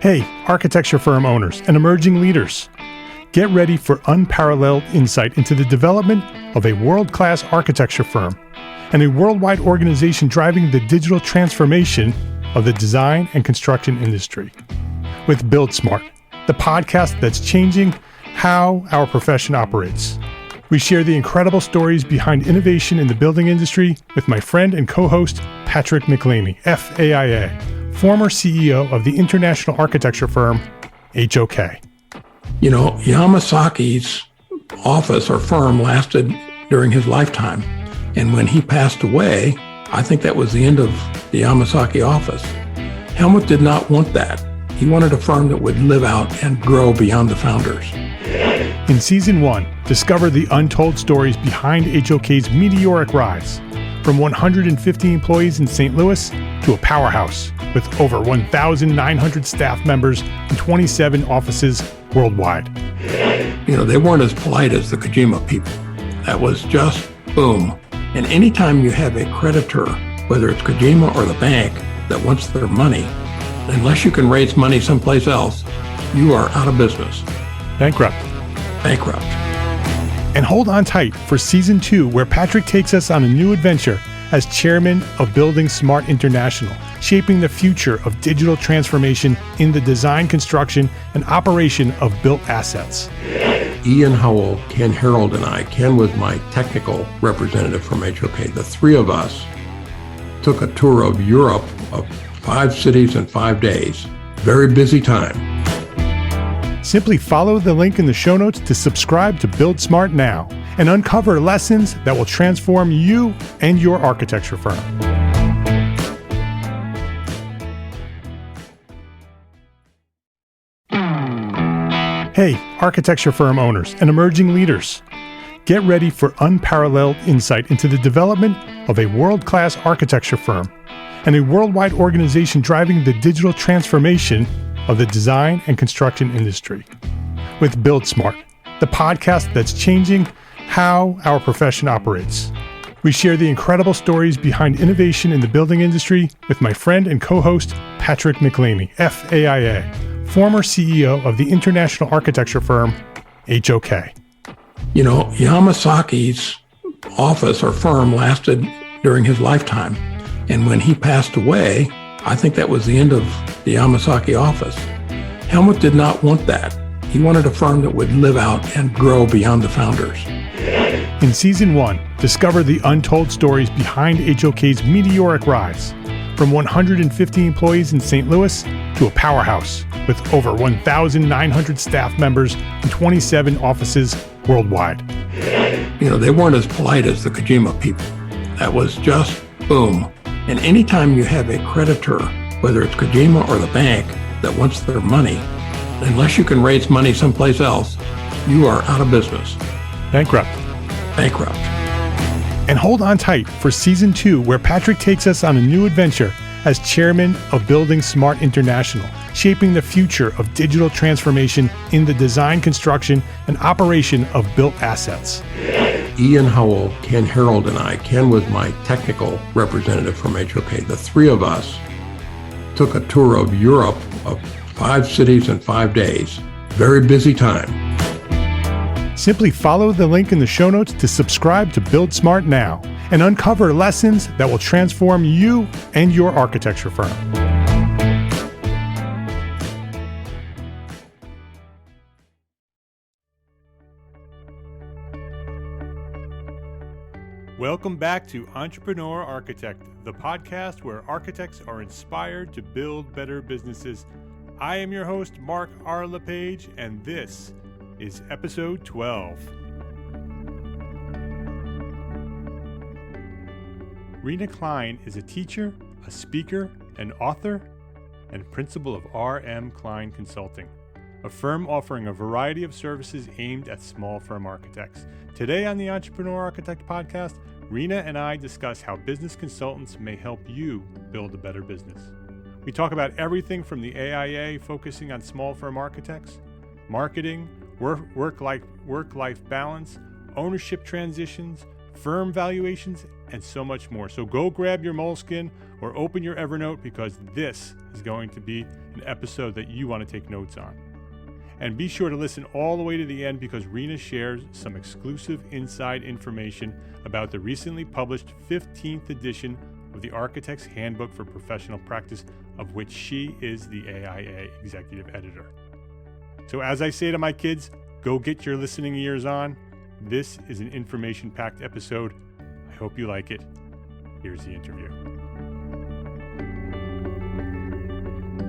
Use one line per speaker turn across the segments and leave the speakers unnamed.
Hey, architecture firm owners and emerging leaders. Get ready for unparalleled insight into the development of a world-class architecture firm and a worldwide organization driving the digital transformation of the design and construction industry. With Build Smart, the podcast that's changing how our profession operates. We share the incredible stories behind innovation in the building industry with my friend and co-host, Patrick McLeamy, FAIA, former CEO of the international architecture firm, HOK.
You know, Yamasaki's office or firm lasted during his lifetime. And when he passed away, I think that was the end of the Yamasaki office. Helmut did not want that. He wanted a firm that would live out and grow beyond the founders.
In Season 1, discover the untold stories behind HOK's meteoric rise, from 150 employees in St. Louis to a powerhouse with over 1,900 staff members and 27 offices worldwide.
You know, they weren't as polite as the Kojima people. That was just boom. And anytime you have a creditor, whether it's Kojima or the bank, that wants their money, unless you can raise money someplace else, you are out of business.
Bankrupt. And hold on tight for Season 2, where Patrick takes us on a new adventure as chairman of Building Smart International, shaping the future of digital transformation in the design, construction, and operation of built assets.
Ian Howell, Ken Harold, and I, Ken was my technical representative from HOK. The three of us took a tour of Europe of 5 cities in 5 days. Very busy time.
Simply follow the link in the show notes to subscribe to Build Smart now and uncover lessons that will transform you and your architecture firm. Hey, architecture firm owners and emerging leaders. Get ready for unparalleled insight into the development of a world-class architecture firm and a worldwide organization driving the digital transformation of the design and construction industry. With Build Smart, the podcast that's changing how our profession operates. We share the incredible stories behind innovation in the building industry with my friend and co-host, Patrick McLeamy, FAIA, former CEO of the international architecture firm, HOK.
You know, Yamasaki's office or firm lasted during his lifetime. And when he passed away, I think that was the end of the Yamasaki office. Helmut did not want that. He wanted a firm that would live out and grow beyond the founders.
In Season 1, discover the untold stories behind HOK's meteoric rise, from 150 employees in St. Louis to a powerhouse with over 1,900 staff members and 27 offices worldwide.
You know, they weren't as polite as the Kojima people. That was just boom. And anytime you have a creditor, whether it's Kojima or the bank, that wants their money, unless you can raise money someplace else, you are out of business.
Bankrupt. And hold on tight for Season 2, where Patrick takes us on a new adventure as chairman of Building Smart International, shaping the future of digital transformation in the design, construction, and operation of built assets.
Ian Howell, Ken Harold, and I, Ken was my technical representative from HOK. The three of us took a tour of Europe of 5 cities in 5 days. Very busy time.
Simply follow the link in the show notes to subscribe to Build Smart now and uncover lessons that will transform you and your architecture firm. Welcome back to Entrepreneur Architect, the podcast where architects are inspired to build better businesses. I am your host, Mark R. LePage, and this is episode 12. Rena Klein is a teacher, a speaker, an author, and principal of RM Klein Consulting, a firm offering a variety of services aimed at small firm architects. Today on the Entrepreneur Architect podcast, Rena and I discuss how business consultants may help you build a better business. We talk about everything from the AIA focusing on small firm architects, marketing, work-life balance, ownership transitions, firm valuations, and so much more. So go grab your Moleskine or open your Evernote, because this is going to be an episode that you want to take notes on. And be sure to listen all the way to the end, because Rena shares some exclusive inside information about the recently published 15th edition of the Architects Handbook for Professional Practice, of which she is the AIA Executive Editor. So as I say to my kids, go get your listening ears on. This is an information-packed episode. I hope you like it. Here's the interview.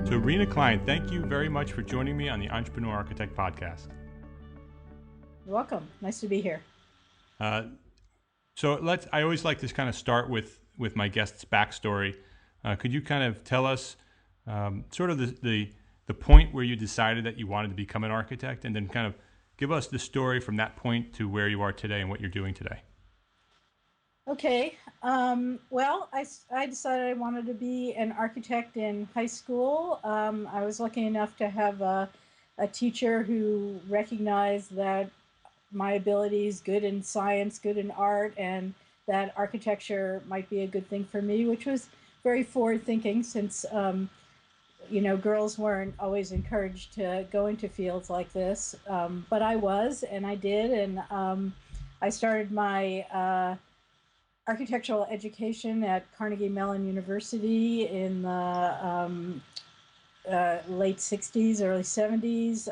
So Rena Klein, thank you very much for joining me on the Entrepreneur Architect podcast.
You're welcome. Nice to be here.
I always like to kind of start with my guest's backstory. Could you kind of tell us sort of the point where you decided that you wanted to become an architect, and then kind of give us the story from that point to where you are today and what you're doing today?
Okay. Well, I decided I wanted to be an architect in high school. I was lucky enough to have a teacher who recognized that my abilities, good in science, good in art, and that architecture might be a good thing for me, which was very forward thinking, since girls weren't always encouraged to go into fields like this, but I was, and I did, and I started my architectural education at Carnegie Mellon University in the late 60s, early 70s,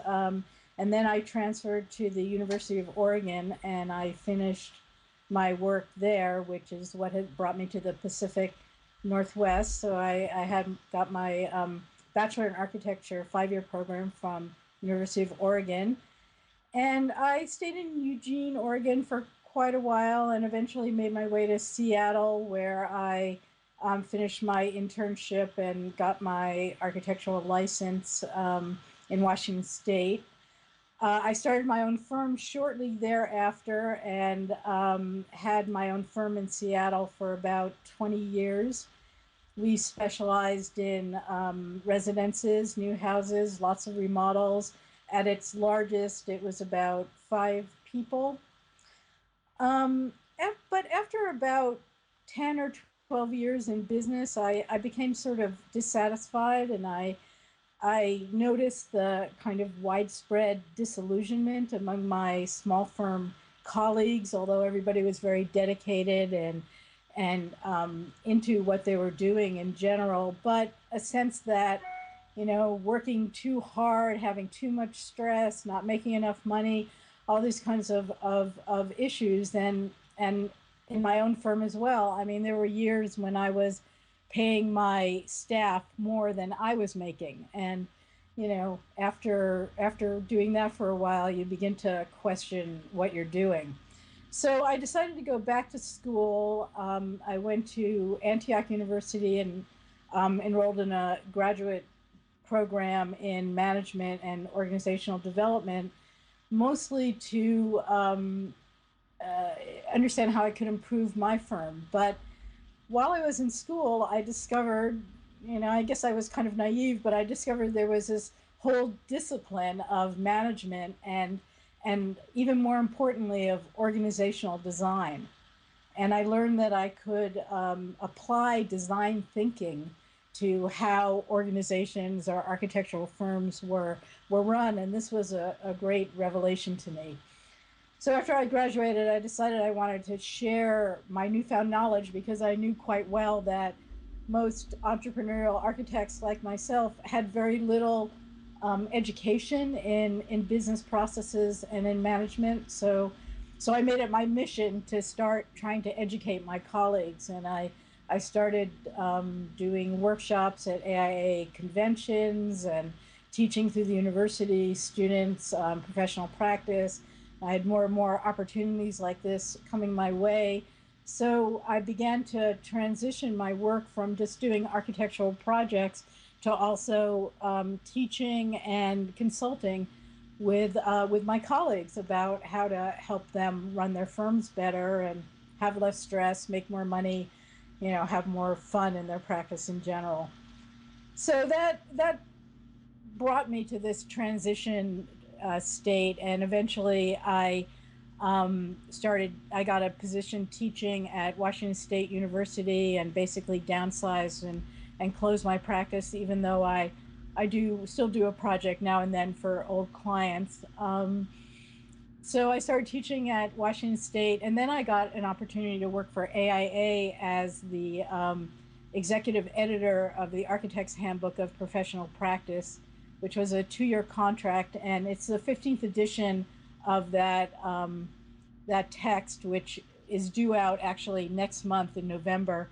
and then I transferred to the University of Oregon, and I finished my work there, which is what had brought me to the Pacific Northwest. So I had got my Bachelor in Architecture 5-year program from University of Oregon, and I stayed in Eugene, Oregon for quite a while, and eventually made my way to Seattle, where I finished my internship and got my architectural license in Washington State. I started my own firm shortly thereafter, and had my own firm in Seattle for about 20 years. We specialized in residences, new houses, lots of remodels. At its largest, it was about 5 people. But after about 10 or 12 years in business, I became sort of dissatisfied, and I noticed the kind of widespread disillusionment among my small firm colleagues, although everybody was very dedicated and into what they were doing in general, but a sense that, working too hard, having too much stress, not making enough money, all these kinds of issues, and in my own firm as well. I mean, there were years when I was paying my staff more than I was making, and after doing that for a while, you begin to question what you're doing. So I decided to go back to school. I went to Antioch University and enrolled in a graduate program in management and organizational development, mostly to understand how I could improve my firm. But while I was in school, I discovered, I guess I was kind of naive, but I discovered there was this whole discipline of management and even more importantly, of organizational design. And I learned that I could apply design thinking to how organizations or architectural firms were run, and this was a great revelation to me. So after I graduated, I decided I wanted to share my newfound knowledge, because I knew quite well that most entrepreneurial architects like myself had very little education in business processes and in management. So I made it my mission to start trying to educate my colleagues, and I started doing workshops at AIA conventions and teaching through the university students professional practice. I had more and more opportunities like this coming my way. So I began to transition my work from just doing architectural projects to also teaching and consulting with my colleagues about how to help them run their firms better and have less stress, make more money, have more fun in their practice in general. So that brought me to this transition state, and eventually I I got a position teaching at Washington State University and basically downsized and closed my practice, even though I do still do a project now and then for old clients. So I started teaching at Washington State, and then I got an opportunity to work for AIA as the executive editor of the Architects Handbook of Professional Practice, which was a 2-year contract, and it's the 15th edition of that text, which is due out actually next month in November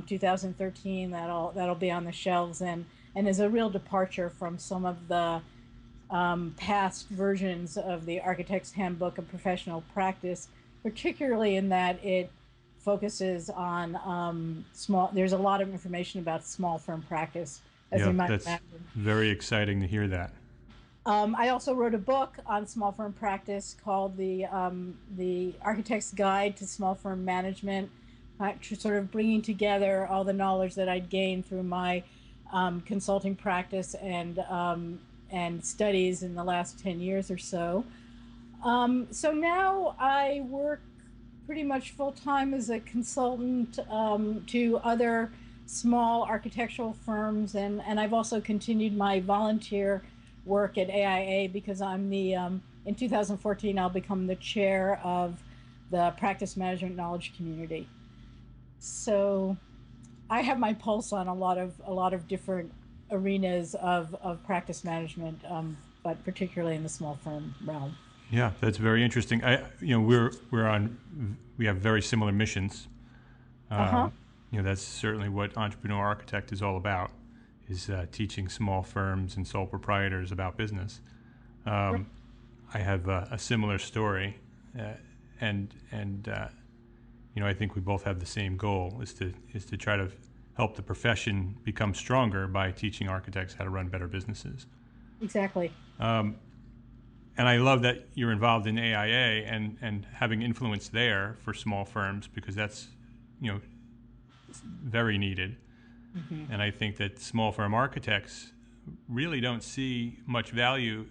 2013. That'll be on the shelves, and is a real departure from some of the past versions of the Architects Handbook of Professional Practice, particularly in that it focuses on there's a lot of information about small firm practice, as you might
that's
imagine.
very exciting to hear that.
I also wrote a book on small firm practice called the Architect's Guide to Small Firm Management, sort of bringing together all the knowledge that I'd gained through my consulting practice and studies in the last 10 years or so. So now I work pretty much full-time as a consultant to other small architectural firms, and I've also continued my volunteer work at AIA because I'm the in 2014 I'll become the chair of the Practice Management Knowledge Community. So I have my pulse on a lot of different arenas of practice management, but particularly in the small firm realm.
Yeah, that's very interesting. We have very similar missions. That's certainly what Entrepreneur Architect is all about, is teaching small firms and sole proprietors about business. I have a similar story, and I think we both have the same goal, is to try to help the profession become stronger by teaching architects how to run better businesses.
Exactly.
And I love that you're involved in AIA and having influence there for small firms, because that's very needed. Mm-hmm. And I think that small firm architects really don't see much value,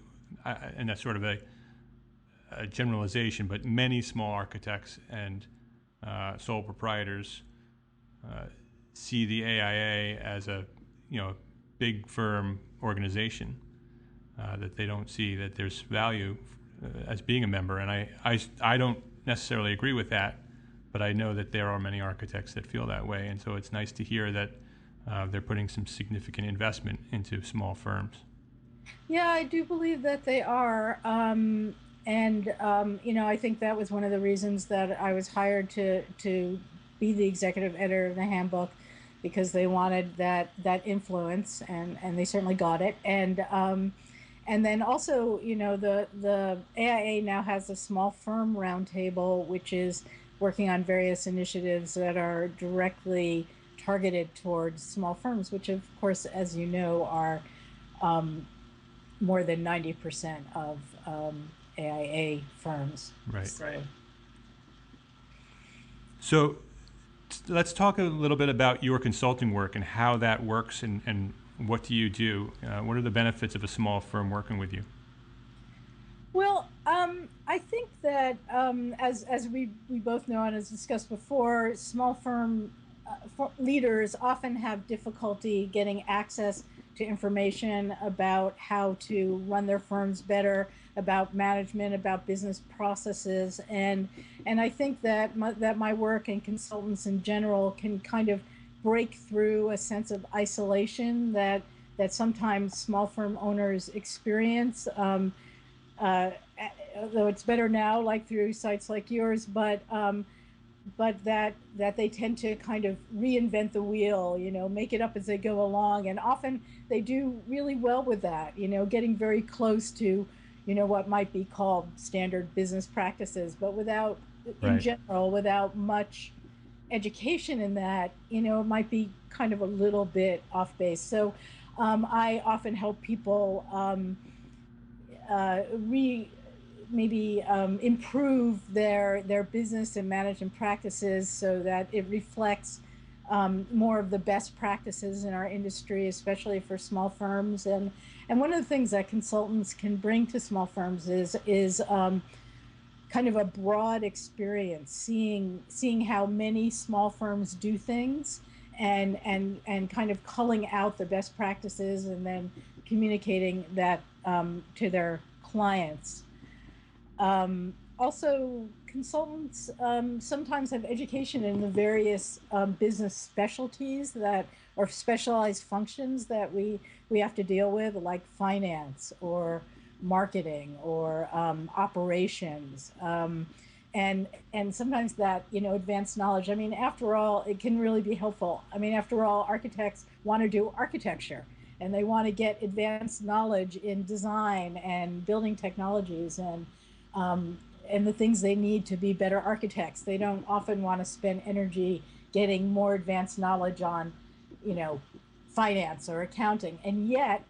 and that's sort of a generalization, but many small architects and sole proprietors see the AIA as a big firm organization, that they don't see that there's value as being a member. And I don't necessarily agree with that, but I know that there are many architects that feel that way, and so it's nice to hear that they're putting some significant investment into small firms.
Yeah, I do believe that they are. I think that was one of the reasons that I was hired to be the executive editor of the handbook, because they wanted that influence, and they certainly got it. And then also, the AIA now has a small firm roundtable, which is working on various initiatives that are directly targeted towards small firms, which of course, as you know, are more than 90% of AIA firms.
Right. So let's talk a little bit about your consulting work and how that works, and what do you do? What are the benefits of a small firm working with you?
Well, I think that as we both know and as discussed before, small firm leaders often have difficulty getting access to information about how to run their firms better, about management, about business processes, and I think that my work and consultants in general can kind of break through a sense of isolation that sometimes small firm owners experience. Though it's better now, like through sites like yours, but that they tend to kind of reinvent the wheel, make it up as they go along, and often they do really well with that, getting very close to, what might be called standard business practices, but without, in general, without much education in that, it might be kind of a little bit off base. So I often help people improve their business and management practices so that it reflects more of the best practices in our industry, especially for small firms. And one of the things that consultants can bring to small firms is kind of a broad experience, seeing how many small firms do things, and kind of culling out the best practices and then communicating that to their clients. Also, consultants sometimes have education in the various business specialties that or specialized functions that we have to deal with, like finance or marketing or operations. And sometimes that, advanced knowledge, I mean, after all, it can really be helpful. I mean, after all, architects want to do architecture, and they want to get advanced knowledge in design and building technologies and the things they need to be better architects. They don't often want to spend energy getting more advanced knowledge on, finance or accounting, and yet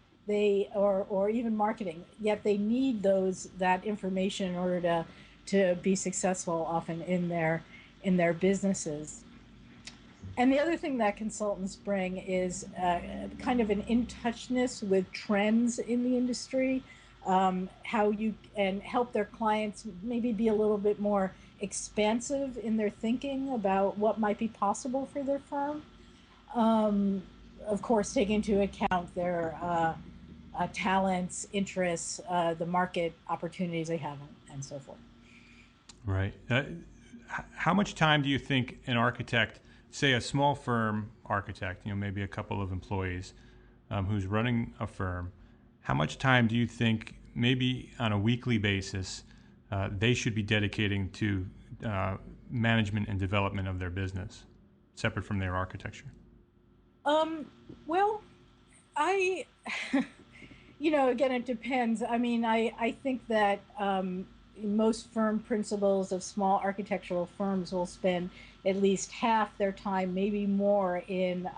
or even marketing. Yet they need that information in order to be successful often in their businesses. And the other thing that consultants bring is kind of an in-touchness with trends in the industry, how you and help their clients maybe be a little bit more expansive in their thinking about what might be possible for their firm. Of course, taking into account their talents, interests, the market opportunities they have, and so forth.
Right. How much time do you think an architect, say a small firm architect, maybe a couple of employees, who's running a firm, how much time do you think, maybe on a weekly basis, they should be dedicating to management and development of their business, separate from their architecture?
Well, I, again, it depends. I mean, I think that most firm principals of small architectural firms will spend at least half their time, maybe more, in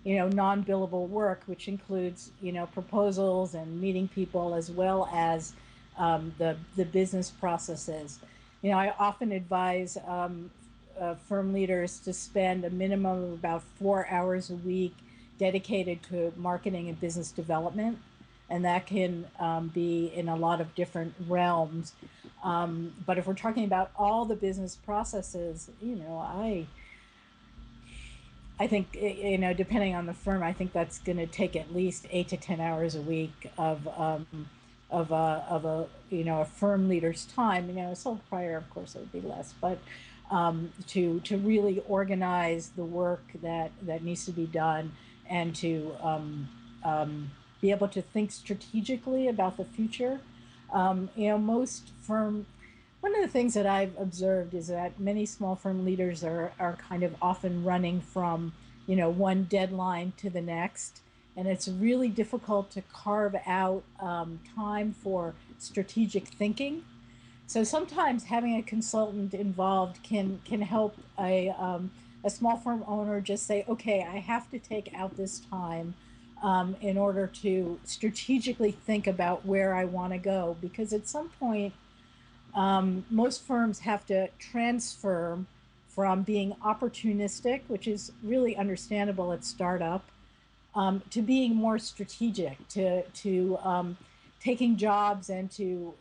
non-billable work, which includes proposals and meeting people, as well as the business processes. I often advise firm leaders to spend a minimum of about 4 hours a week dedicated to marketing and business development, and that can be in a lot of different realms. But if we're talking about all the business processes, I think, depending on the firm, I think that's going to take at least 8 to 10 hours a week of a firm leader's time. A sole proprietor, of course, it would be less, but to really organize the work that needs to be done, and to be able to think strategically about the future. One of the things that I've observed is that many small firm leaders are kind of often running from, one deadline to the next. And it's really difficult to carve out time for strategic thinking. So sometimes having a consultant involved can help a small firm owner just say, okay, I have to take out this time in order to strategically think about where I want to go. Because at some point, most firms have to transfer from being opportunistic, which is really understandable at startup, to being more strategic, to taking jobs and to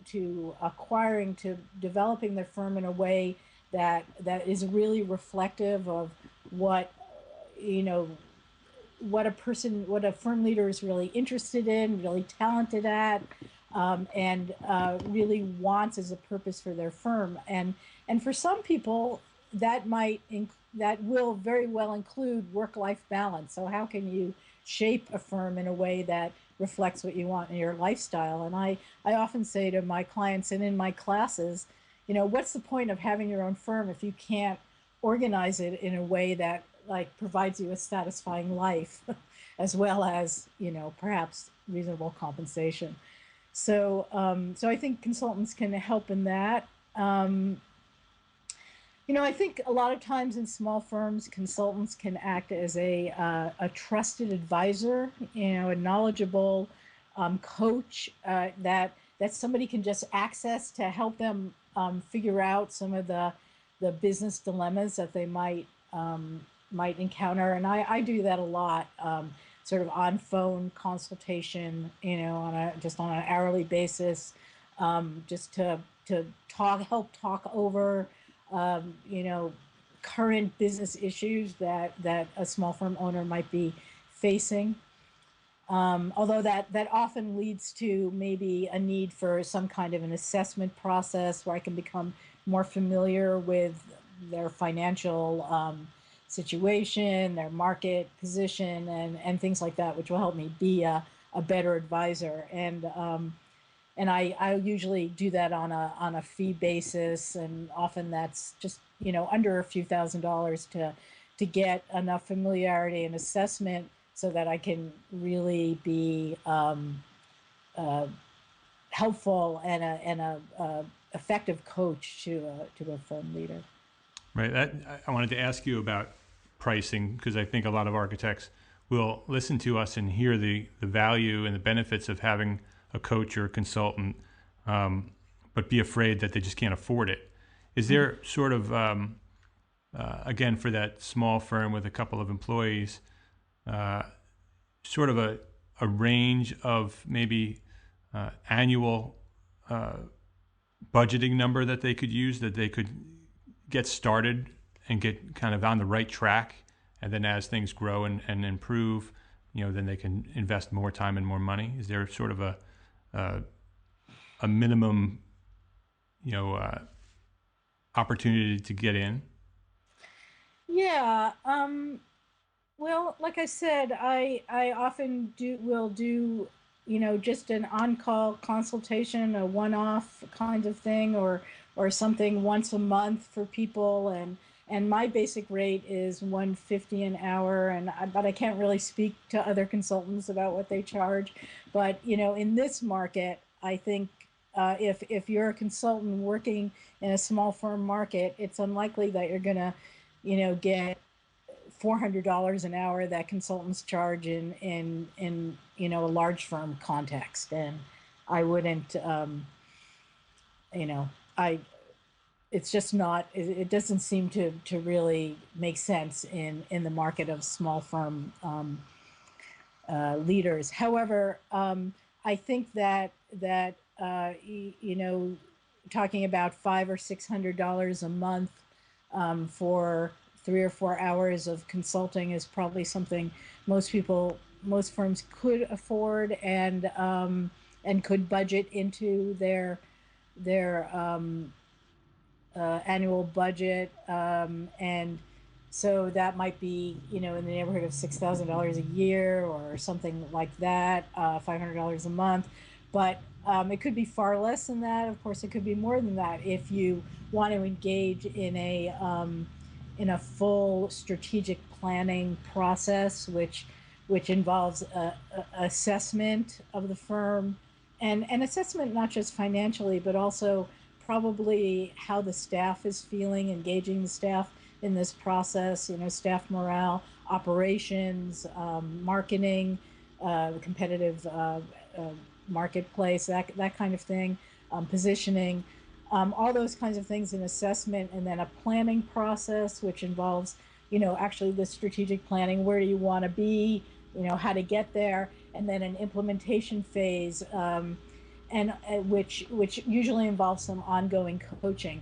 developing their firm in a way that is really reflective of what a firm leader is really interested in, really talented at, and really wants as a purpose for their firm. And for some people, that will very well include work-life balance. So how can you shape a firm in a way that reflects what you want in your lifestyle? And I often say to my clients and in my classes, what's the point of having your own firm if you can't organize it in a way that provides you a satisfying life, as well as perhaps reasonable compensation. So I think consultants can help in that. I think a lot of times in small firms, consultants can act as a trusted advisor, a knowledgeable coach that somebody can just access to help them figure out some of the business dilemmas that they might encounter. And I do that a lot, sort of on phone consultation, on an hourly basis, just to help talk over, you know, current business issues that a small firm owner might be facing. Although that often leads to maybe a need for some kind of an assessment process where I can become more familiar with their financial situation, their market position, and things like that, which will help me be a better advisor. And I usually do that on a fee basis, and often that's just, you know, under a few $1,000s to get enough familiarity and assessment so that I can really be helpful and a effective coach to a firm leader.
Right. I wanted to ask you about pricing, because I think a lot of architects will listen to us and hear the value and the benefits of having a coach or a consultant, but be afraid that they just can't afford it. Is there sort of, again, for that small firm with a couple of employees, sort of a range of maybe annual budgeting number that they could use, that they could get started and get kind of on the right track, and then as things grow and improve, you know, then they can invest more time and more money? Is there sort of a minimum, you know, opportunity to get in?
Yeah. Well, like I said, I often will do, you know, just an on-call consultation, a one-off kind of thing, or something once a month for people, and my basic rate is $150 an hour, but I can't really speak to other consultants about what they charge. But, you know, in this market, I think if you're a consultant working in a small firm market, it's unlikely that you're gonna, you know, get $400 an hour that consultants charge in you know, a large firm context. And I wouldn't, you know, it's just not, it doesn't seem to really make sense in the market of small firm leaders. However, I think that you know, talking about $500 or $600 a month for 3 or 4 hours of consulting is probably something most firms could afford and could budget into their annual budget, and so that might be, you know, in the neighborhood of $6,000 a year or something like that, $500 a month. But it could be far less than that. Of course, it could be more than that if you want to engage in a full strategic planning process, which involves a assessment of the firm, and assessment not just financially, but also probably how the staff is feeling, engaging the staff in this process, you know, staff morale, operations, marketing, competitive marketplace, that kind of thing, positioning, all those kinds of things in assessment, and then a planning process, which involves, you know, actually the strategic planning. Where do you want to be? You know, how to get there, and then an implementation phase, and which usually involves some ongoing coaching.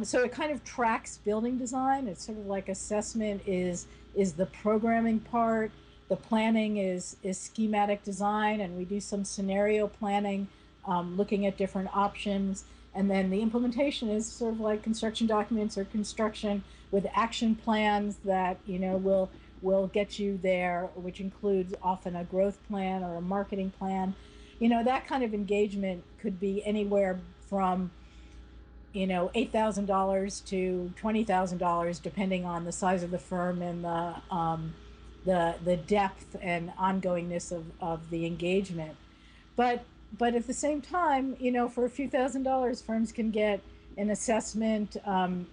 So it kind of tracks building design. It's sort of like assessment is the programming part. The planning is schematic design, and we do some scenario planning, looking at different options. And then the implementation is sort of like construction documents or construction with action plans that, you know, will get you there, which includes often a growth plan or a marketing plan. You know, that kind of engagement could be anywhere from, you know, $8,000 to $20,000, depending on the size of the firm and the depth and ongoingness of the engagement. But at the same time, you know, for a few $1,000s, firms can get an assessment,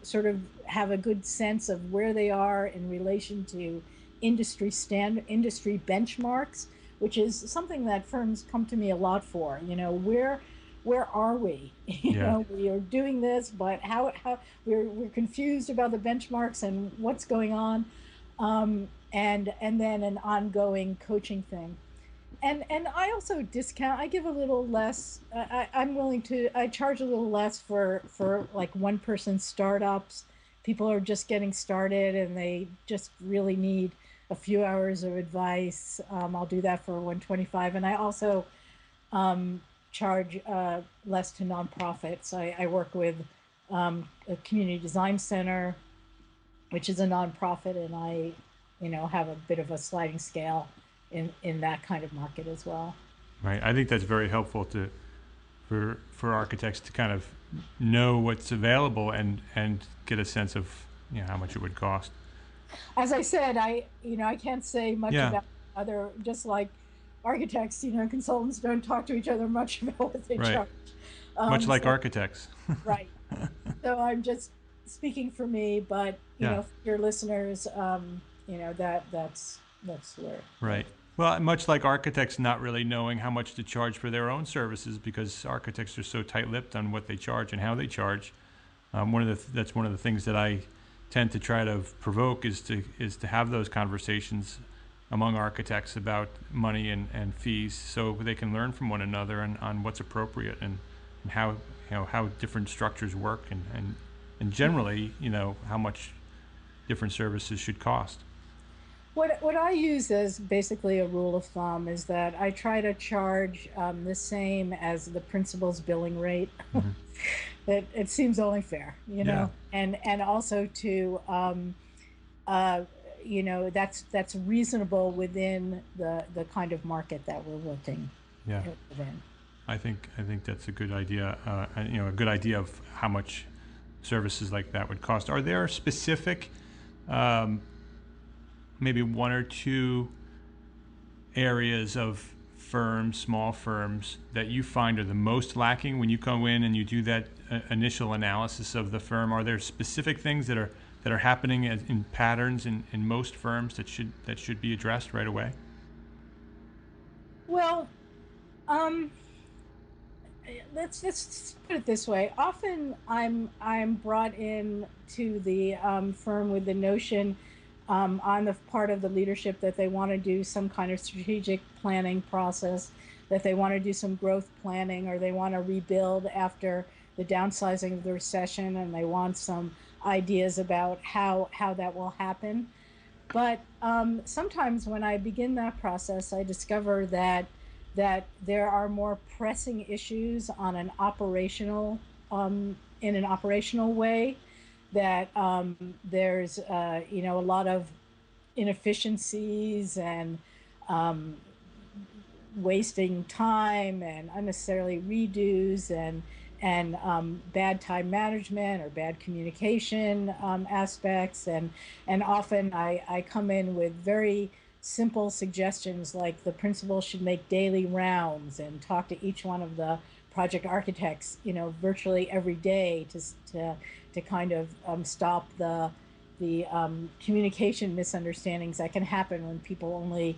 sort of have a good sense of where they are in relation to industry benchmarks, which is something that firms come to me a lot for. You know, where are we? You know, we are doing this, but how we're confused about the benchmarks and what's going on, and then an ongoing coaching thing. And I also discount. I give a little less. I'm willing to. I charge a little less for like one person startups. People are just getting started and they just really need a few hours of advice. I'll do that for 125, and I also charge less to nonprofits. I work with a community design center, which is a nonprofit, and I, have a bit of a sliding scale in that kind of market as well.
Right. I think that's very helpful for architects to kind of know what's available and get a sense of how much it would cost.
As I said, I can't say much
Yeah.
about other, just like architects, consultants don't talk to each other much about what they
Right.
charge.
Much like
So,
architects.
right. So I'm just speaking for me, but
Yeah.
for your listeners, that's where.
Right. Well, much like architects not really knowing how much to charge for their own services because architects are so tight-lipped on what they charge and how they charge. That's one of the things that I tend to try to provoke is to have those conversations among architects about money and fees, so they can learn from one another on what's appropriate and how how different structures work and generally how much different services should cost.
What I use as basically a rule of thumb is that I try to charge the same as the principal's billing rate.
Mm-hmm.
It seems only fair,
Yeah.
and also to that's reasonable within the kind of market that we're working
Yeah.
within.
I think that's a good idea. A good idea of how much services like that would cost. Are there specific, maybe one or two areas of firms, small firms, that you find are the most lacking when you go in and you do that initial analysis of the firm? Are there specific things that are happening in patterns in most firms that should be addressed right away?
Well, um, let's put it this way. Often I'm brought in to the firm with the notion on the part of the leadership that they want to do some kind of strategic planning process, that they want to do some growth planning, or they want to rebuild after the downsizing of the recession, and they want some ideas about how that will happen. But sometimes when I begin that process, I discover that there are more pressing issues on an operational in an operational way. That there's a lot of inefficiencies and um, wasting time and unnecessarily redos and bad time management or bad communication aspects, and often I come in with very simple suggestions, like the principal should make daily rounds and talk to each one of the project architects virtually every day to kind of stop the communication misunderstandings that can happen when people only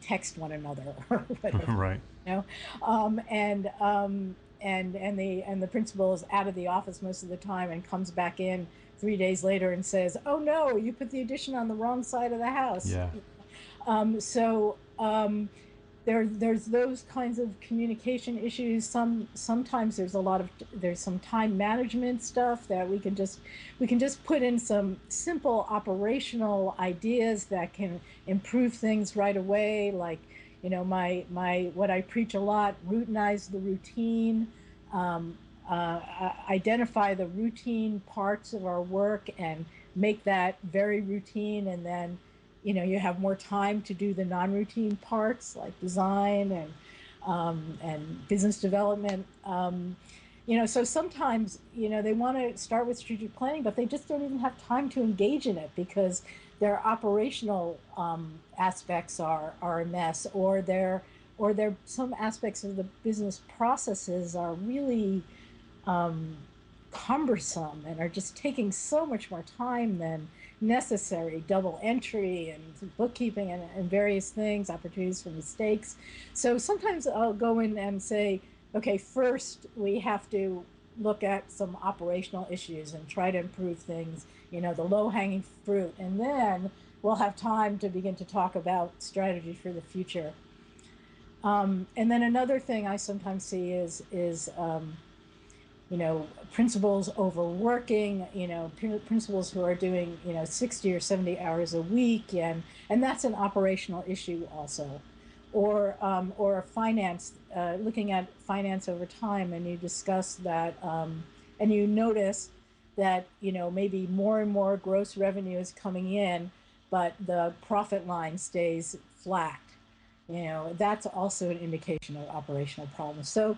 text one another or whatever.
Right.
You know, um, and um, and the principal is out of the office most of the time and comes back in 3 days later and says, "Oh no, you put the addition on the wrong side of the house."
Yeah.
So there's those kinds of communication issues. Sometimes there's some time management stuff that we can just put in some simple operational ideas that can improve things right away. Like my what I preach a lot: routinize the routine. Um, Identify the routine parts of our work and make that very routine, and then you have more time to do the non-routine parts like design and business development. So sometimes they want to start with strategic planning, but they just don't even have time to engage in it because their operational aspects are a mess, or some aspects of the business processes are really um, cumbersome and are just taking so much more time than necessary. Double entry and bookkeeping and various things, opportunities for mistakes. So sometimes I'll go in and say, okay, first we have to look at some operational issues and try to improve things, the low hanging fruit, and then we'll have time to begin to talk about strategy for the future. And then another thing I sometimes see is principals overworking, principals who are doing, 60 or 70 hours a week. And that's an operational issue also. Or finance, looking at finance over time, and you discuss that, and you notice that, maybe more and more gross revenue is coming in, but the profit line stays flat. That's also an indication of operational problems. So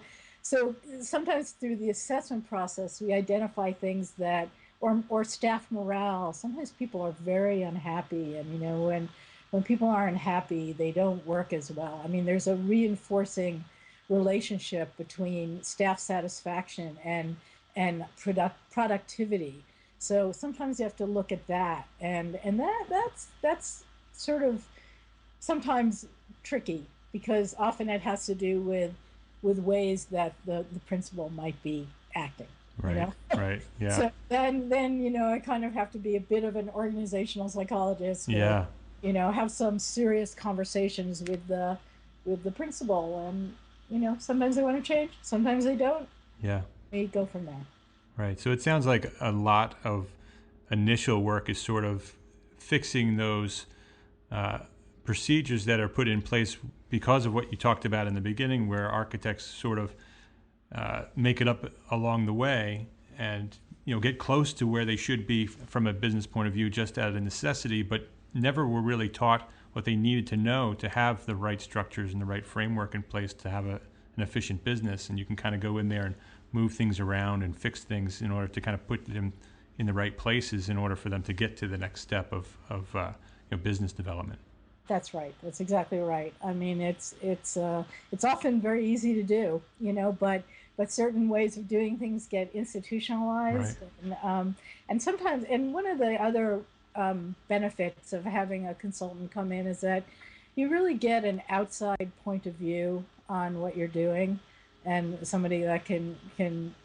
sometimes through the assessment process, we identify things that, or staff morale. Sometimes people are very unhappy, and when people aren't happy, they don't work as well. I mean, there's a reinforcing relationship between staff satisfaction and productivity. So sometimes you have to look at that, and that's sort of sometimes tricky, because often it has to do with ways that the principal might be acting.
Right. Right. Yeah.
So then I kind of have to be a bit of an organizational psychologist.
Yeah.
Have some serious conversations with the principal, and sometimes they want to change, sometimes they don't.
Yeah.
We go from there.
Right. So it sounds like a lot of initial work is sort of fixing those procedures that are put in place because of what you talked about in the beginning, where architects sort of make it up along the way and get close to where they should be from a business point of view, just out of necessity, but never were really taught what they needed to know to have the right structures and the right framework in place to have an efficient business. And you can kind of go in there and move things around and fix things in order to kind of put them in the right places in order for them to get to the next step of business development.
That's right. That's exactly right. I mean, it's often very easy to do, but certain ways of doing things get institutionalized,
right.
And sometimes, and one of the other benefits of having a consultant come in is that you really get an outside point of view on what you're doing, and somebody that can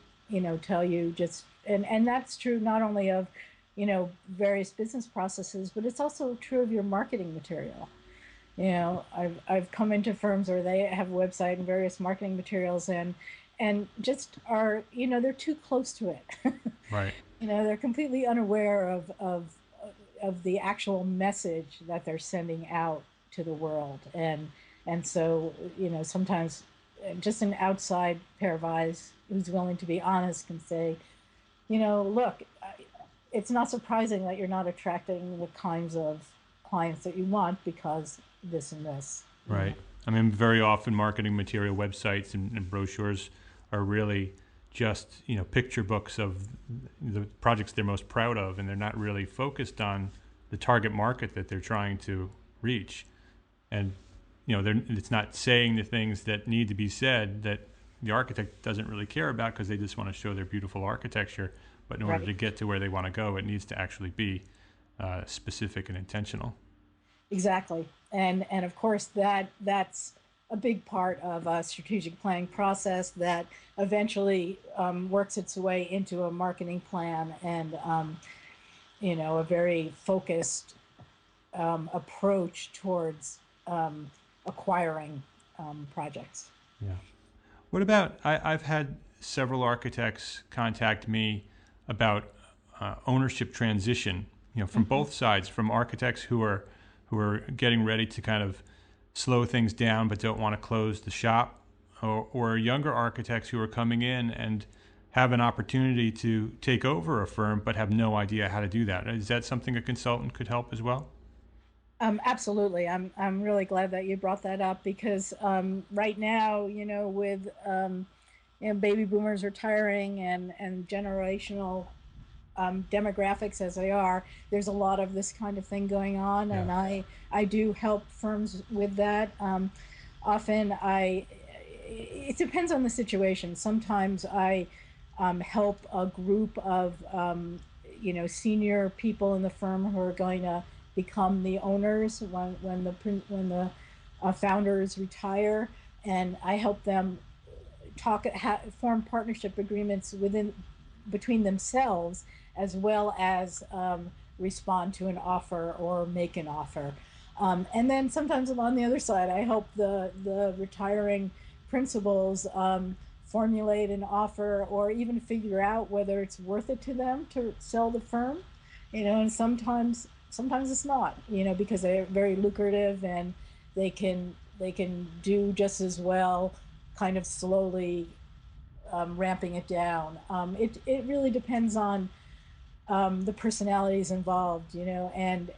tell you just, and that's true not only of various business processes, but it's also true of your marketing material. I've come into firms where they have a website and various marketing materials, and just are, they're too close to it.
Right.
They're completely unaware of the actual message that they're sending out to the world. And so, sometimes just an outside pair of eyes who's willing to be honest can say, look, it's not surprising that you're not attracting the kinds of clients that you want because this and this.
Right. I mean, very often marketing material, websites and brochures are really just, picture books of the projects they're most proud of, and they're not really focused on the target market that they're trying to reach. And, it's not saying the things that need to be said that the architect doesn't really care about, because they just want to show their beautiful architecture. But in order to get to where they want to go, it needs to actually be specific and intentional.
Exactly. And of course, that's a big part of a strategic planning process that eventually works its way into a marketing plan and, a very focused approach towards acquiring projects.
Yeah. What about, I've had several architects contact me about ownership transition, from both sides, from architects who are getting ready to kind of slow things down but don't want to close the shop, or younger architects who are coming in and have an opportunity to take over a firm but have no idea how to do that. Is that something a consultant could help as well?
Absolutely. I'm really glad that you brought that up, because right now, with baby boomers retiring and generational demographics as they are, there's a lot of this kind of thing going on, and I do help firms with that. Often it depends on the situation. Sometimes I help a group of senior people in the firm who are going to become the owners when the founders retire, and I help them form partnership agreements between themselves, as well as respond to an offer or make an offer. And then sometimes on the other side, I help the retiring principals formulate an offer or even figure out whether it's worth it to them to sell the firm. And sometimes it's not, because they're very lucrative and they can do just as well, kind of slowly ramping it down. It really depends on the personalities involved, and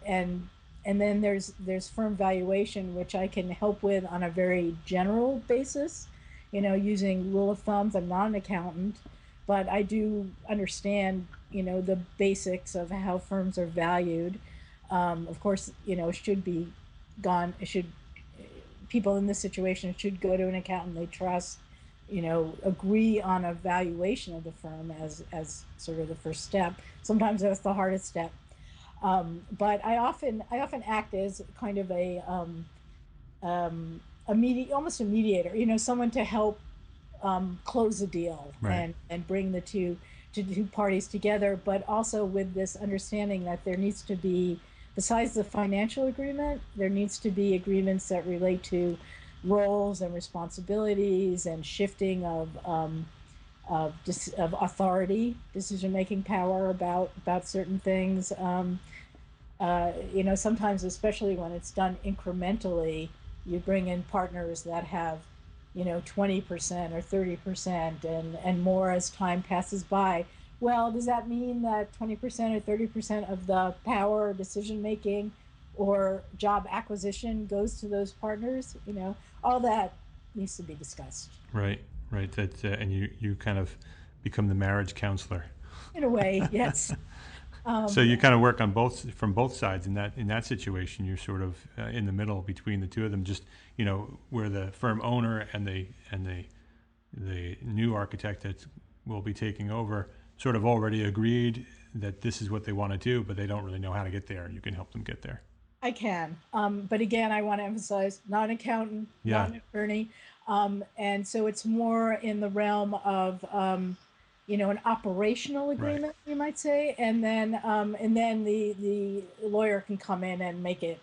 then there's firm valuation, which I can help with on a very general basis, using rule of thumbs. I'm not an accountant, but I do understand, the basics of how firms are valued. Of course, it should be gone. It should People in this situation should go to an accountant they trust, agree on a valuation of the firm as sort of the first step. Sometimes that's the hardest step. But I often act as kind of almost a mediator, someone to help close a deal,
Right.
and bring the two parties together, but also with this understanding that there needs to be, besides the financial agreement, there needs to be agreements that relate to roles and responsibilities and shifting of authority, decision-making power about certain things. Sometimes, especially when it's done incrementally, you bring in partners that have, 20% or 30% and more as time passes by. Well, does that mean that 20% or 30% of the power, decision making, or job acquisition goes to those partners? All that needs to be discussed.
Right. Right. That and you kind of become the marriage counselor.
In a way, yes.
So you kind of work on from both sides in that situation. You're sort of in the middle between the two of them, just where the firm owner and the new architect that will be taking over sort of already agreed that this is what they want to do, but they don't really know how to get there, and you can help them get there.
I can. But again, I want to emphasize, not an accountant,
Yeah.
not an attorney. And so it's more in the realm of, an operational agreement, you might say. And then the lawyer can come in and make it,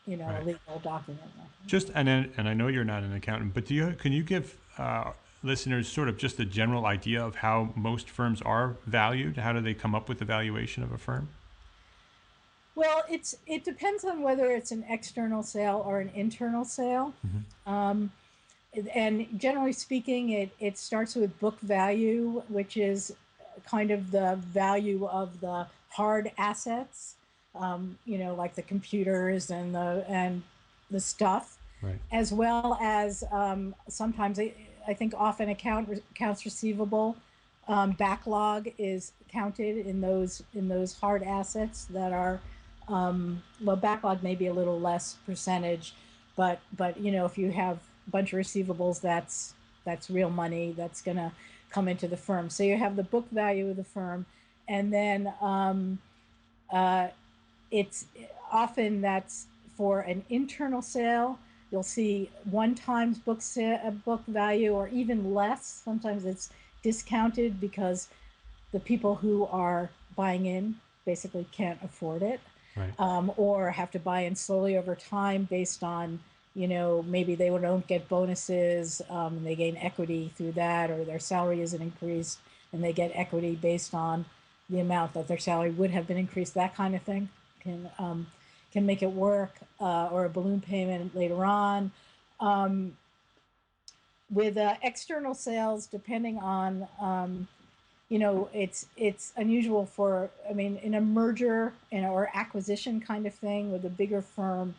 a
Right.
legal document.
And I know you're not an accountant, but can you give listeners sort of just a general idea of how most firms are valued? How do they come up with the valuation of a firm?
Well, it depends on whether it's an external sale or an internal sale. Um, and generally speaking, it starts with book value, which is kind of the value of the hard assets, like the computers and the stuff,
Right.
as well as sometimes I think often accounts receivable backlog is counted in those hard assets that are, well, backlog may be a little less percentage, but if you have a bunch of receivables, that's real money that's going to come into the firm. So you have the book value of the firm, and then uh, it's often that's for an internal sale. You'll see one times book value, or even less. Sometimes it's discounted because the people who are buying in basically can't afford it,
Right.
or have to buy in slowly over time based on, maybe they don't get bonuses, and they gain equity through that, or their salary isn't increased and they get equity based on the amount that their salary would have been increased. That kind of thing can make it work, or a balloon payment later on. Um, with external sales, depending on, it's unusual for, I mean, in a merger or acquisition kind of thing, with a bigger firm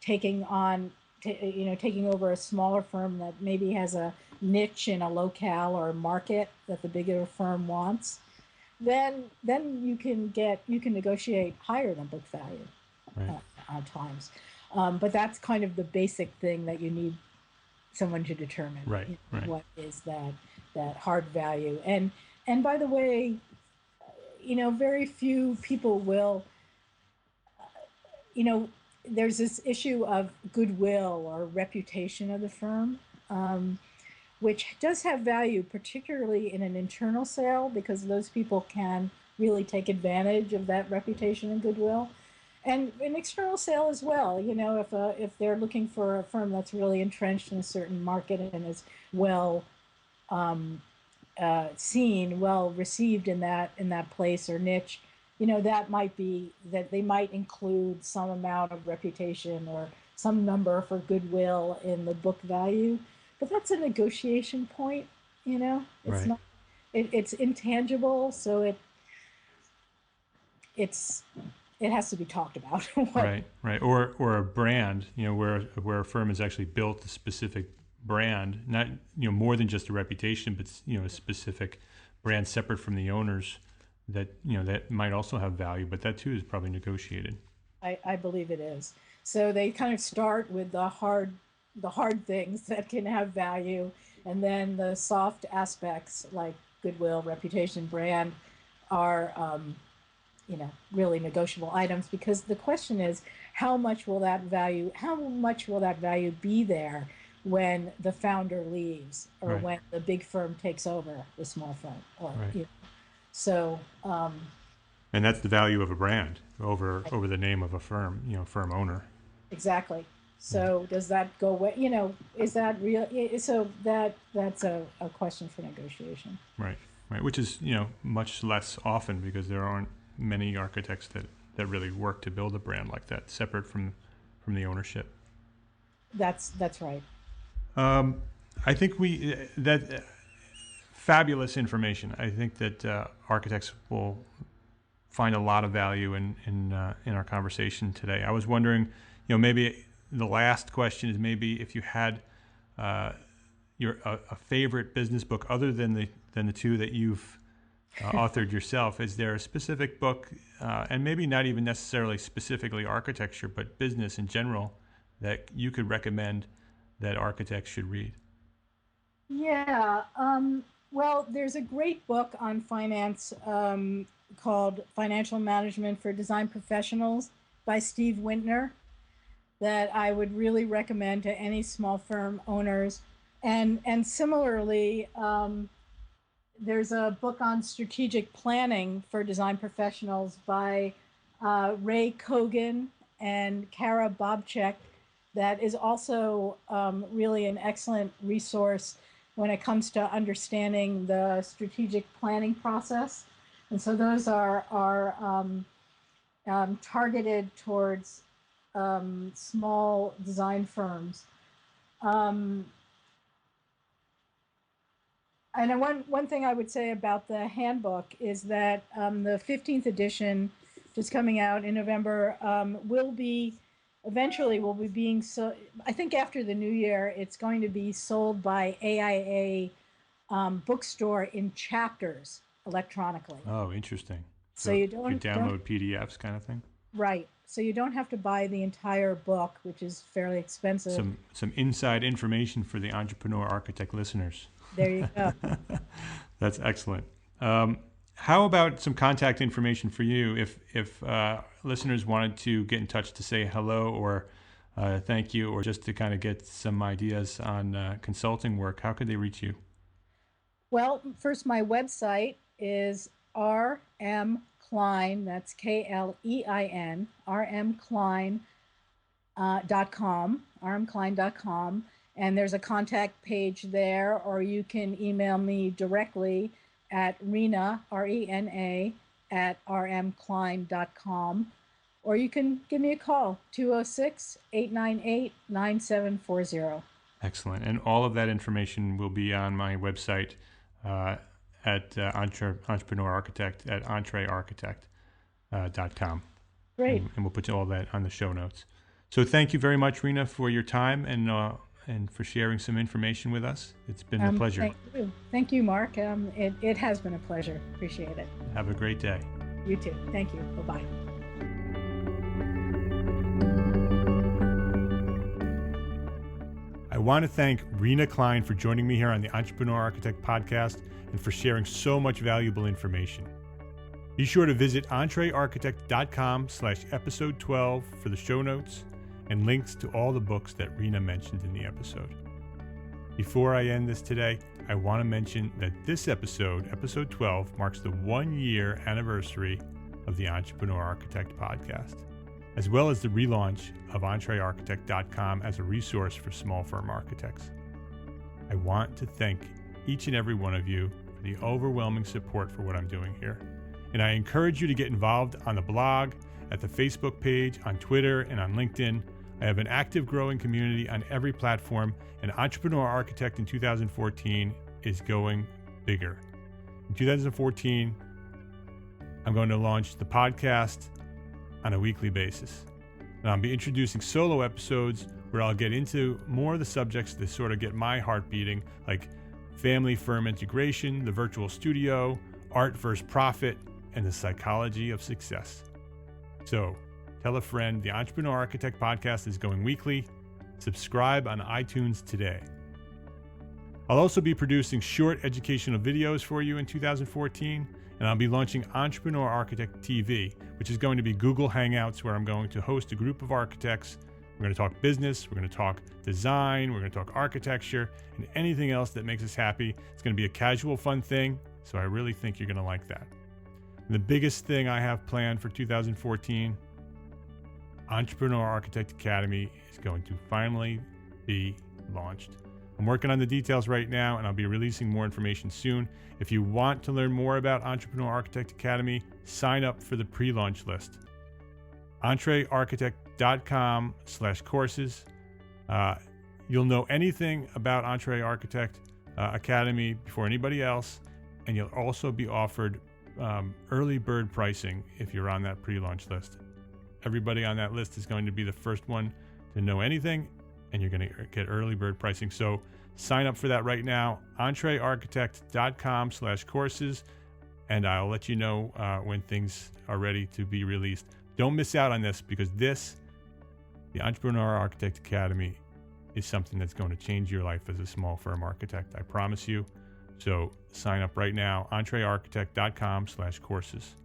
taking on, taking over a smaller firm that maybe has a niche in a locale or a market that the bigger firm wants. Then you can negotiate higher than book value,
Right.
at times. But that's kind of the basic thing that you need someone to determine.
Right. Right.
What is that hard value? And by the way, very few people will, you know, there's this issue of goodwill or reputation of the firm, which does have value, particularly in an internal sale, because those people can really take advantage of that reputation and goodwill. And an external sale as well. If they're looking for a firm that's really entrenched in a certain market and is well seen, well received in that place or niche, that might be that they might include some amount of reputation or some number for goodwill in the book value. But that's a negotiation point. It's
Right.
not. It's intangible, so it has to be talked about.
Right. Or a brand, where a firm has actually built a specific brand, not more than just a reputation, but a specific brand separate from the owners that might also have value, but that too is probably negotiated.
I believe it is. So they kind of start with the hard things that can have value, and then the soft aspects like goodwill, reputation, brand are really negotiable items, because the question is how much will that value be there when the founder leaves, or
Right.
when the big firm takes over the small firm, or
Right.
So
And that's the value of a brand over the name of a firm, firm owner.
exactly. So does that go away? Is that real? So that's a question for negotiation.
Right. Which is, much less often, because there aren't many architects that really work to build a brand like that, separate from the ownership.
That's right.
I think that fabulous information. I think that architects will find a lot of value in our conversation today. I was wondering, maybe the last question is maybe if you had a favorite business book other than the two that you've authored yourself. Is there a specific book, and maybe not even necessarily specifically architecture, but business in general, that you could recommend that architects should read?
Yeah. Well, there's a great book on finance called Financial Management for Design Professionals by Steve Wintner that I would really recommend to any small firm owners. And similarly, there's a book on strategic planning for design professionals by Ray Kogan and Kara Bobchek that is also really an excellent resource when it comes to understanding the strategic planning process. And so those are targeted towards small design firms. And one thing I would say about the handbook is that the 15th edition, just coming out in November, will be being so. I think after the new year, it's going to be sold by AIA bookstore in chapters electronically.
Oh, interesting.
So you don't
download PDFs kind of thing?
Right. So you don't have to buy the entire book, which is fairly expensive.
Some inside information for the entrepreneur architect listeners.
There you go.
That's excellent. How about some contact information for you? If listeners wanted to get in touch to say hello or thank you, or just to kind of get some ideas on consulting work, how could they reach you?
Well, first, my website is RM Klein, that's KLEIN, rmklein.com, rmklein.com. And there's a contact page there, or you can email me directly at Rena, RENA, at rmklein.com. Or you can give me a call, 206-898-9740.
Excellent. And all of that information will be on my website at Entrepreneur Architect at entrearchitect.com.
Great.
And we'll put all that on the show notes. So thank you very much, Rena, for your time and for sharing some information with us. It's been a pleasure.
Thank you, Mark. It has been a pleasure. Appreciate it.
Have a great day.
You too. Thank you. Bye-bye.
I want to thank Rena Klein for joining me here on the Entrepreneur Architect podcast and for sharing so much valuable information. Be sure to visit entrearchitect.com/episode 12 for the show notes and links to all the books that Rena mentioned in the episode. Before I end this today, I want to mention that this episode, episode 12, marks the 1-year anniversary of the Entrepreneur Architect podcast. as well as the relaunch of EntreArchitect.com as a resource for small firm architects. I want to thank each and every one of you for the overwhelming support for what I'm doing here. And I encourage you to get involved on the blog, at the Facebook page, on Twitter, and on LinkedIn. I have an active, growing community on every platform, and Entrepreneur Architect in 2014 is going bigger. In 2014, I'm going to launch the podcast on a weekly basis. And I'll be introducing solo episodes where I'll get into more of the subjects that sort of get my heart beating, like family firm integration, the virtual studio, art versus profit, and the psychology of success. So, tell a friend. The Entrepreneur Architect podcast is going weekly. Subscribe on iTunes today. I'll also be producing short educational videos for you in 2014, and I'll be launching Entrepreneur Architect TV, which is going to be Google Hangouts, where I'm going to host a group of architects. We're going to talk business, we're going to talk design, we're going to talk architecture, and anything else that makes us happy. It's going to be a casual, fun thing, so I really think you're going to like that. And the biggest thing I have planned for 2014, Entrepreneur Architect Academy is going to finally be launched. I'm working on the details right now, and I'll be releasing more information soon. If you want to learn more about Entrepreneur Architect Academy, sign up for the pre-launch list. EntreArchitect.com/courses. You'll know anything about Entre Architect Academy before anybody else, and you'll also be offered early bird pricing if you're on that pre-launch list. Everybody on that list is going to be the first one to know anything, and you're going to get early bird pricing. So sign up for that right now, EntreArchitect.com/courses, and I'll let you know when things are ready to be released. Don't miss out on this, because the Entrepreneur Architect Academy, is something that's going to change your life as a small firm architect. I promise you. So sign up right now, EntreArchitect.com/courses.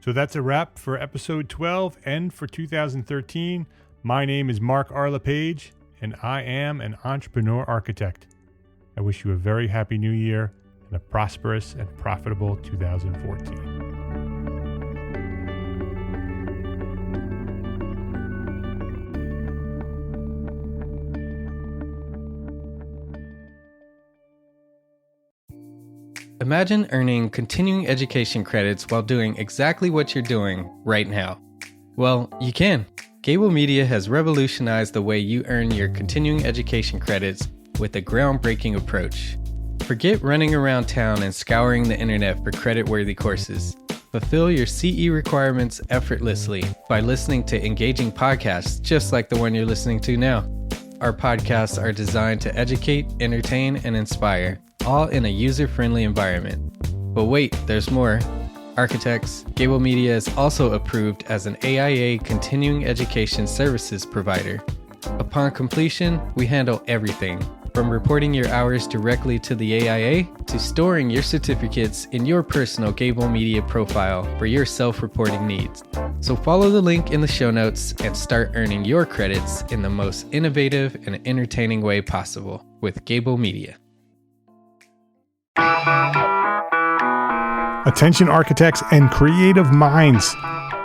So that's a wrap for episode 12 and for 2013. My name is Mark R. LePage, and I am an entrepreneur architect. I wish you a very happy new year and a prosperous and profitable 2014.
Imagine earning continuing education credits while doing exactly what you're doing right now. Well, you can. Gable Media has revolutionized the way you earn your continuing education credits with a groundbreaking approach. Forget running around town and scouring the internet for credit-worthy courses. Fulfill your CE requirements effortlessly by listening to engaging podcasts just like the one you're listening to now. Our podcasts are designed to educate, entertain, and inspire, all in a user-friendly environment. But wait, there's more. Architects, Gable Media is also approved as an AIA Continuing Education Services provider. Upon completion, we handle everything, from reporting your hours directly to the AIA to storing your certificates in your personal Gable Media profile for your self-reporting needs. So follow the link in the show notes and start earning your credits in the most innovative and entertaining way possible with Gable Media.
Attention architects and creative minds,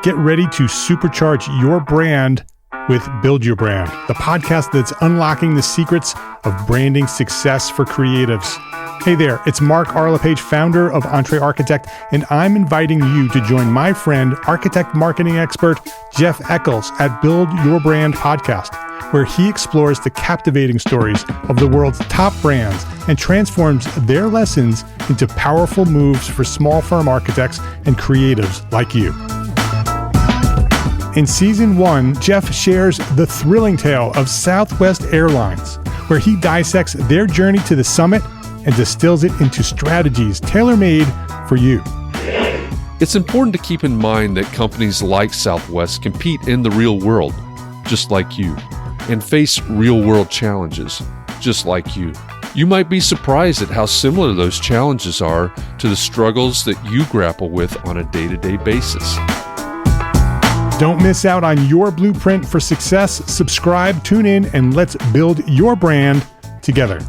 get ready to supercharge your brand with Build Your Brand, the podcast that's unlocking the secrets of branding success for creatives. Hey there, it's Mark R. LePage, founder of Entre Architect, and I'm inviting you to join my friend, architect marketing expert Jeff Eccles at Build Your Brand podcast, where he explores the captivating stories of the world's top brands and transforms their lessons into powerful moves for small firm architects and creatives like you. In Season 1, Jeff shares the thrilling tale of Southwest Airlines, where he dissects their journey to the summit and distills it into strategies tailor-made for you.
It's important to keep in mind that companies like Southwest compete in the real world, just like you, and face real-world challenges, just like you. You might be surprised at how similar those challenges are to the struggles that you grapple with on a day-to-day basis.
Don't miss out on your blueprint for success. Subscribe, tune in, and let's build your brand together.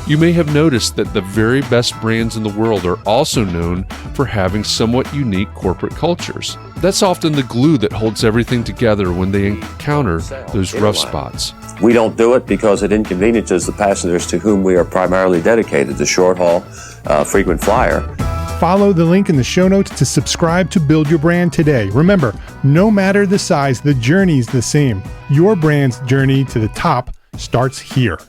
You may have noticed that the very best brands in the world are also known for having somewhat unique corporate cultures. That's often the glue that holds everything together when they encounter those rough spots.
We don't do it because it inconveniences the passengers to whom we are primarily dedicated, the short haul, frequent flyer.
Follow the link in the show notes to subscribe to Build Your Brand today. Remember, no matter the size, the journey's the same. Your brand's journey to the top starts here.